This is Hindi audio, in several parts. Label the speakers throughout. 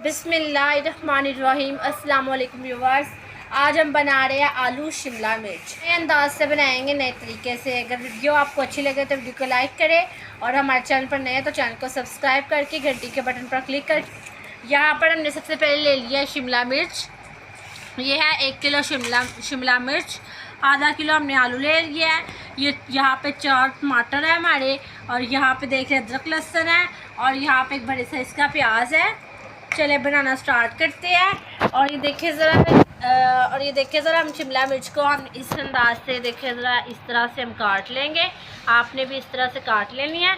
Speaker 1: बिस्मिल्लाहिर्रहमानिर्रहीम। अस्सलाम वालेकुम व्यूअर्स। आज हम बना रहे हैं आलू शिमला मिर्च। नए अंदाज से बनाएंगे, नए तरीके से। अगर वीडियो आपको अच्छी लगे तो वीडियो को लाइक करें और हमारे चैनल पर नए हैं तो चैनल को सब्सक्राइब करके घंटी के बटन पर क्लिक कर। यहाँ पर हमने सबसे पहले ले लिया है शिमला मिर्च। ये है 1 किलो शिमला मिर्च। आधा किलो हमने आलू ले लिया है। ये यहाँ पे 4 टमाटर है हमारे, और यहाँ पे देख रहे अदरक लहसुन है, और यहाँ पे एक बड़े साइज़ का प्याज है। चले बनाना स्टार्ट करते हैं। और ये देखिए ज़रा हम शिमला मिर्च को हम इस अंदाज से देखिए ज़रा इस तरह से हम काट लेंगे। आपने भी इस तरह से काट लेनी है।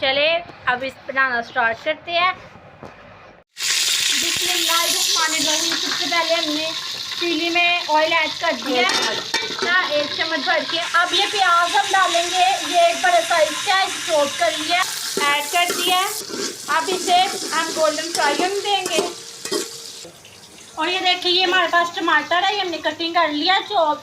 Speaker 1: चले अब इस बनाना स्टार्ट करते हैं। बिस्मिल्लाहिर्रहमानिर्रहीम। सबसे पहले हमने चीली में ऑयल ऐड कर दिया ना, 1 चम्मच भर के। अब ये प्याज हम डालेंगे, ये एक बड़े साइज का चॉप कर लिया, ऐड कर दिया। अब इसे हम गोल्डन फ्राई होने देंगे। और ये देखिए ये हमारे पास टमाटर है, ये हमने कटिंग कर लिया चॉप।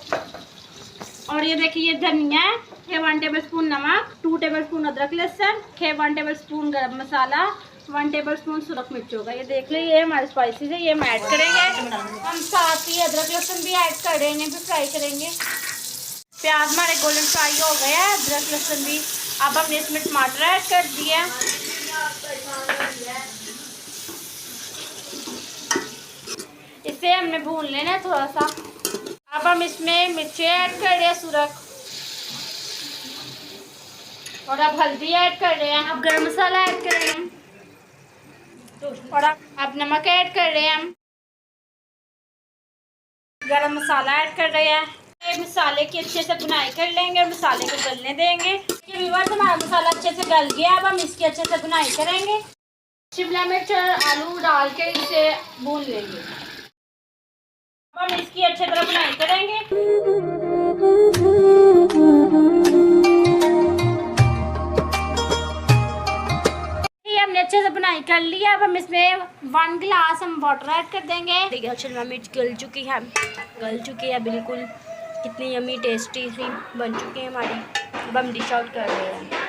Speaker 1: और ये देखिए ये धनिया है, ये 1 टेबल स्पून नमक, 2 टेबल स्पून अदरक लहसुन, 1 टेबल स्पून गरम मसाला, 1 टेबल स्पून सुरख मिर्च होगा। ये देख लो ये हमारे स्पाइसेस है, ये हम ऐड करेंगे। हम साथ ही अदरक लहसुन भी ऐड कर रहे हैं, इन्हें भी फ्राई करेंगे। प्याज हमारे गोल्डन फ्राई हो गया है, अदरक लहसुन भी। अब हमने इसमें टमाटर ऐड कर दिया। इसे हमने भून लेना है थोड़ा सा। अब हम इसमें मिर्ची ऐड कर रहे हैं, सुरख, और अब हल्दी ऐड कर रहे हैं। अब गरम मसाला ऐड कर रहे हैं, और अब नमक ऐड कर रहे हैं। हम गरम मसाला ऐड कर रहे हैं। ये मसाले की अच्छे से भुनाई कर लेंगे और मसाले को गलने देंगे। व्यूअर्स हमारा मसाला अच्छे से गल गया। अब हम इसकी अच्छे से भुनाई करेंगे। शिमला मिर्च और आलू डाल के इसे भून लेंगे। अब हम इसकी अच्छी तरह भुनाई करेंगे। हमने अच्छे से बुनाई कर लिया। अब हम इसमें 1 गिलास हम वाटर ऐड कर देंगे।
Speaker 2: देखिए शिमला मिर्च गल चुकी है बिल्कुल। कितनी यमी टेस्टी सी बन चुकी है हमारी। अब हम डिश आउट कर रहे हैं।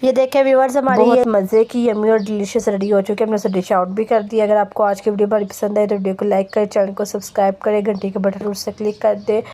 Speaker 3: ये देखें व्यूअर्स, हमारी बहुत मज़े की यमी और डिलीशियस रेडी हो चुकी है। हमने उसे डिश आउट भी कर दिया। अगर आपको आज की वीडियो बड़ी पसंद आई तो वीडियो को लाइक करें, चैनल को सब्सक्राइब करें, घंटी के बटन से क्लिक कर दें।